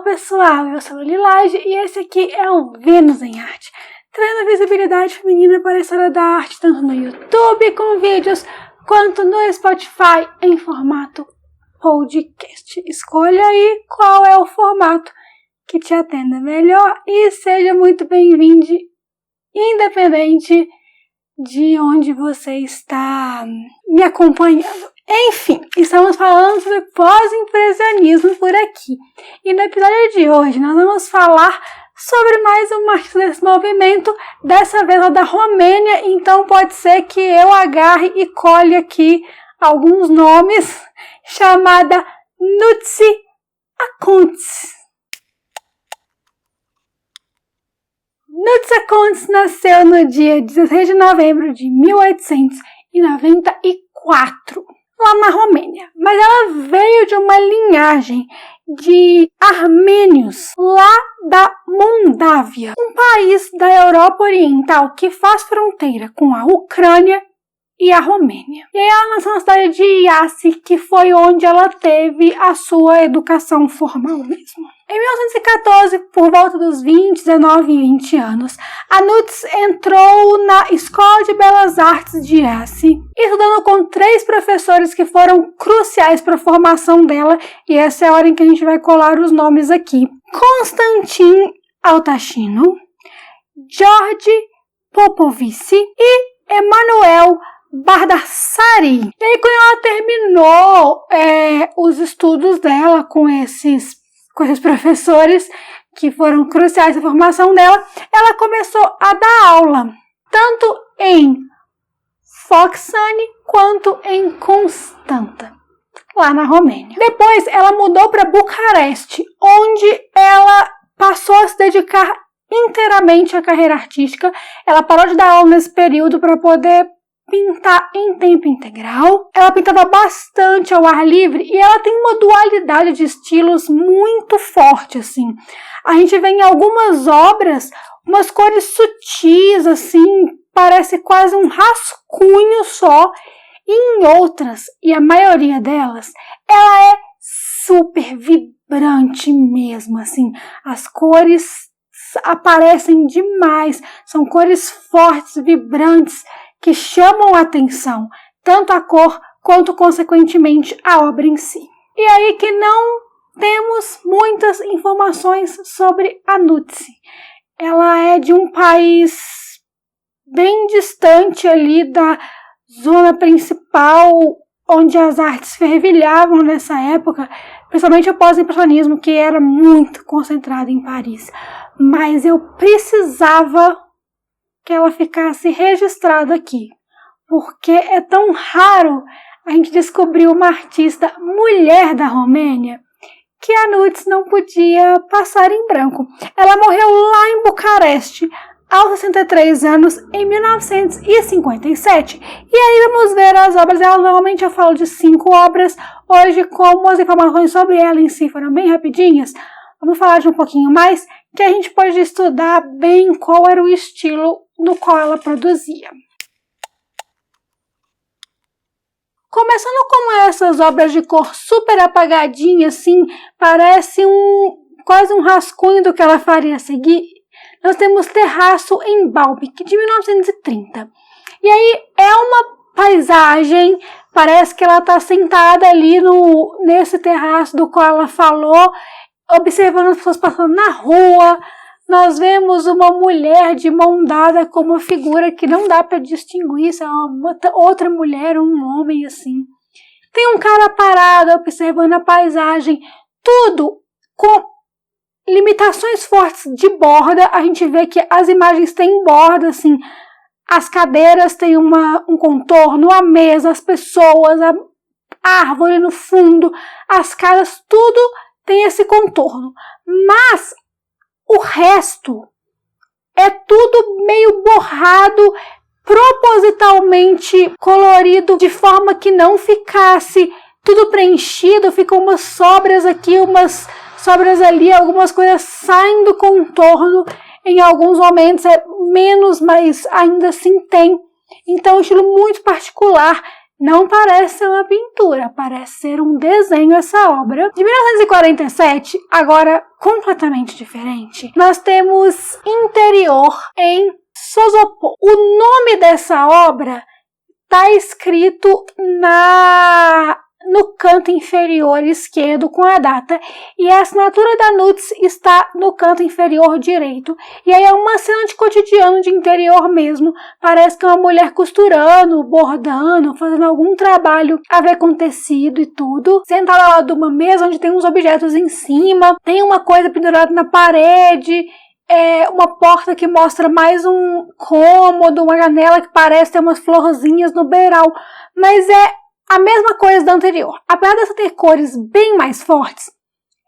pessoal, eu sou a Lilage e esse aqui é o Vênus em Arte, trazendo a visibilidade feminina para a história da arte, tanto no YouTube com vídeos, quanto no Spotify em formato podcast. Escolha aí qual é o formato que te atenda melhor e seja muito bem-vindo, independente de onde você está me acompanhando. Enfim, estamos falando sobre pós-impressionismo por aqui. E no episódio de hoje nós vamos falar sobre mais uma artista desse movimento, dessa vez a da Romênia, então pode ser que eu agarre e colhe aqui alguns nomes, chamada Nutsi Akunci. Nutsi Akunci nasceu no dia 16 de novembro de 1894. Lá na Romênia, mas ela veio de uma linhagem de armênios lá da Moldávia, um país da Europa Oriental que faz fronteira com a Ucrânia e a Romênia. E aí ela nasceu na cidade de Iași, que foi onde ela teve a sua educação formal mesmo. Em 1914, por volta dos 19 e 20 anos, a Nutsi entrou na Escola de Belas Artes de Iași, estudando com 3 professores que foram cruciais para a formação dela, e essa é a hora em que a gente vai colar os nomes aqui. Konstantin Altashino, George Popovici e Emanuel Baldassari. E aí, quando ela terminou os estudos dela com esses professores que foram cruciais na formação dela, ela começou a dar aula, tanto em Foxani quanto em Constanta, lá na Romênia. Depois, ela mudou para Bucareste, onde ela passou a se dedicar inteiramente à carreira artística. Ela parou de dar aula nesse período para poder pintar em tempo integral. Ela pintava bastante ao ar livre e ela tem uma dualidade de estilos muito forte, assim. A gente vê em algumas obras umas cores sutis, assim, parece quase um rascunho só. E em outras, e a maioria delas, ela é super vibrante mesmo, assim. As cores aparecem demais, são cores fortes, vibrantes, que chamam a atenção, tanto a cor quanto, consequentemente, a obra em si. E aí que não temos muitas informações sobre a Nutsi. Ela é de um país bem distante ali da zona principal, onde as artes fervilhavam nessa época, principalmente o pós-impressionismo, que era muito concentrado em Paris. Mas eu precisava que ela ficasse registrada aqui, porque é tão raro a gente descobrir uma artista mulher da Romênia que a Nutsi não podia passar em branco. Ela morreu lá em Bucareste aos 63 anos em 1957. E aí vamos ver as obras dela. Normalmente eu falo de 5 obras. Hoje, como as informações sobre ela em si foram bem rapidinhas, vamos falar de um pouquinho mais, que a gente pode estudar bem qual era o estilo no qual ela produzia. Começando com essas obras de cor super apagadinha, assim, parece quase um rascunho do que ela faria a seguir, nós temos Terraço em Balbic, de 1930. E aí é uma paisagem, parece que ela está sentada ali nesse terraço do qual ela falou, observando as pessoas passando na rua. Nós vemos uma mulher de mão dada com uma figura que não dá para distinguir se é uma outra mulher ou um homem, assim. Tem um cara parado observando a paisagem, tudo com limitações fortes de borda. A gente vê que as imagens têm borda, assim, as cadeiras têm um contorno, a mesa, as pessoas, a árvore no fundo, as casas, tudo tem esse contorno. Mas o resto é tudo meio borrado, propositalmente colorido, de forma que não ficasse tudo preenchido. Ficam umas sobras aqui, umas sobras ali, algumas coisas saem do contorno. Em alguns momentos é menos, mas ainda assim tem. Então, um estilo muito particular Não parece ser uma pintura, parece ser um desenho essa obra. De 1947, agora completamente diferente, nós temos Interior em Sozopol. O nome dessa obra está escrito no canto inferior esquerdo com a data, e a assinatura da Nutz está no canto inferior direito. E aí é uma cena de cotidiano de interior mesmo, parece que é uma mulher costurando, bordando, fazendo algum trabalho a ver com tecido e tudo, sentada ao lado de uma mesa onde tem uns objetos em cima, tem uma coisa pendurada na parede, uma porta que mostra mais um cômodo, uma janela que parece ter umas florzinhas no beiral, mas é a mesma coisa da anterior. Apesar dessa ter cores bem mais fortes,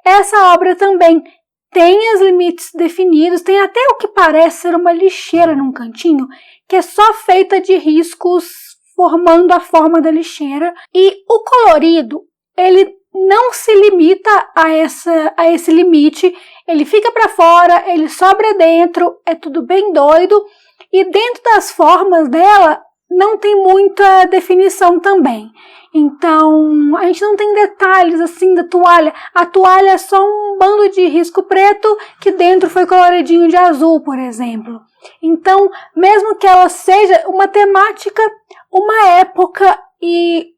essa obra também tem os limites definidos, tem até o que parece ser uma lixeira num cantinho, que é só feita de riscos formando a forma da lixeira. E o colorido, ele não se limita a esse limite, ele fica para fora, ele sobra dentro, é tudo bem doido, e dentro das formas dela não tem muita definição também. Então, a gente não tem detalhes assim da toalha. A toalha é só um bando de risco preto que dentro foi coloridinho de azul, por exemplo. Então, mesmo que ela seja uma temática, uma época e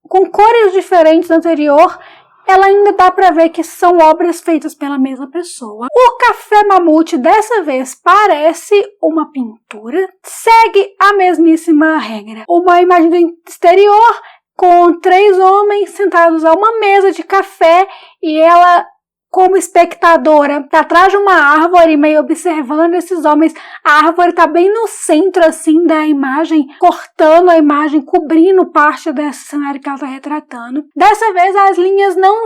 com cores diferentes do anterior, ela ainda dá para ver que são obras feitas pela mesma pessoa. O Café Mamute dessa vez parece uma pintura, segue a mesmíssima regra. Uma imagem do exterior com 3 homens sentados a uma mesa de café e ela, como espectadora, tá atrás de uma árvore, meio observando esses homens. A árvore tá bem no centro, assim, da imagem, cortando a imagem, cobrindo parte desse cenário que ela tá retratando. Dessa vez, as linhas não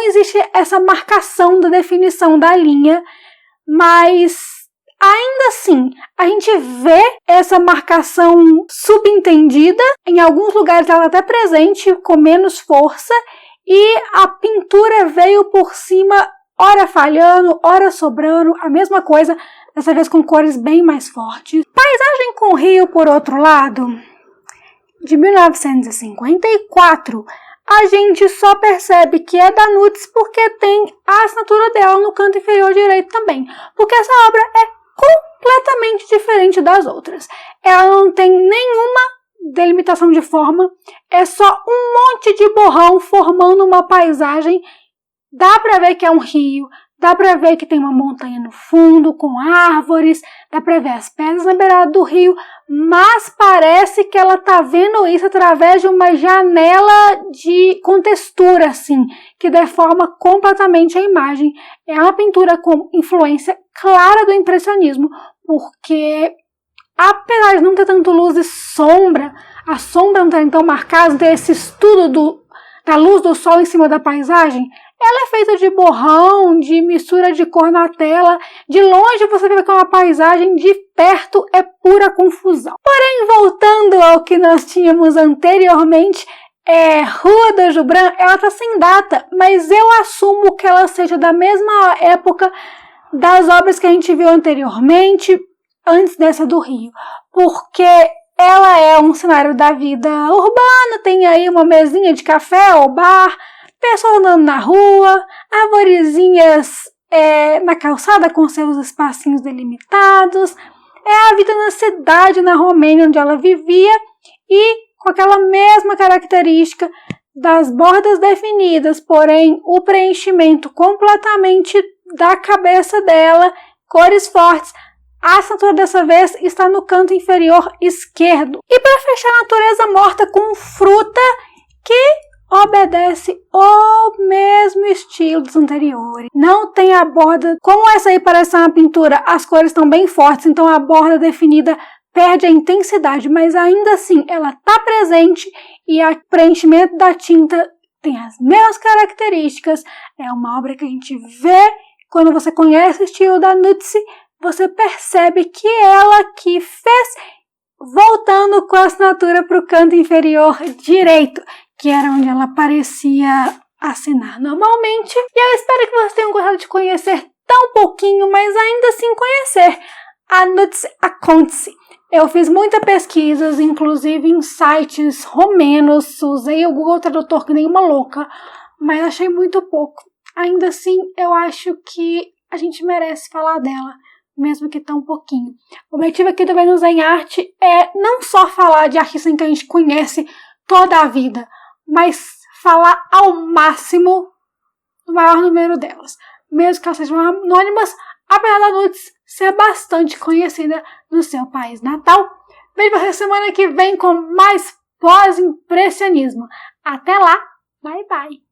existe essa marcação da definição da linha, mas ainda assim, a gente vê essa marcação subentendida. Em alguns lugares ela está até presente, com menos força, e a pintura veio por cima, ora falhando, ora sobrando, a mesma coisa, dessa vez com cores bem mais fortes. Paisagem com Rio, por outro lado, de 1954, a gente só percebe que é da Nutz porque tem a assinatura dela no canto inferior direito também, porque essa obra é completamente diferente das outras. Ela não tem nenhuma delimitação de forma, é só um monte de borrão formando uma paisagem. Dá pra ver que é um rio, dá pra ver que tem uma montanha no fundo com árvores, dá pra ver as pedras na beirada do rio, mas parece que ela tá vendo isso através de uma janela com textura, assim, que deforma completamente a imagem. É uma pintura com influência clara do impressionismo, porque apesar de não ter tanto luz e sombra, a sombra não ter tão marcada, não ter esse estudo da luz do sol em cima da paisagem, ela é feita de borrão, de mistura de cor na tela. De longe você vê que é uma paisagem, de perto é pura confusão. Porém, voltando ao que nós tínhamos anteriormente, Rua da Jubran, ela tá sem data, mas eu assumo que ela seja da mesma época das obras que a gente viu anteriormente, antes dessa do Rio, porque ela é um cenário da vida urbana, tem aí uma mesinha de café ou bar, pessoas andando na rua, arvorezinhas na calçada com seus espacinhos delimitados. É a vida na cidade, na Romênia, onde ela vivia, e com aquela mesma característica das bordas definidas, porém o preenchimento completamente da cabeça dela, cores fortes. A assinatura dessa vez está no canto inferior esquerdo. E para fechar, a natureza morta com fruta que obedece o mesmo estilo dos anteriores. Não tem a borda, como essa aí parece uma pintura, as cores estão bem fortes, então a borda definida perde a intensidade, mas ainda assim ela está presente e o preenchimento da tinta tem as mesmas características. É uma obra que a gente vê, quando você conhece o estilo da Nutz, você percebe que ela que fez, voltando com a assinatura para o canto inferior direito, que era onde ela parecia assinar normalmente. E eu espero que vocês tenham gostado de conhecer tão pouquinho, mas ainda assim conhecer a Nutz Aconte. Eu fiz muitas pesquisas, inclusive em sites romenos, usei o Google Tradutor que nem uma louca, mas achei muito pouco. Ainda assim, eu acho que a gente merece falar dela, mesmo que tão pouquinho. O objetivo aqui do Vênus em Arte é não só falar de artistas que a gente conhece toda a vida, mas falar ao máximo do maior número delas. Mesmo que elas sejam anônimas, apesar da Nudes ser bastante conhecida no seu país natal. Vejo você semana que vem com mais pós-impressionismo. Até lá, bye bye!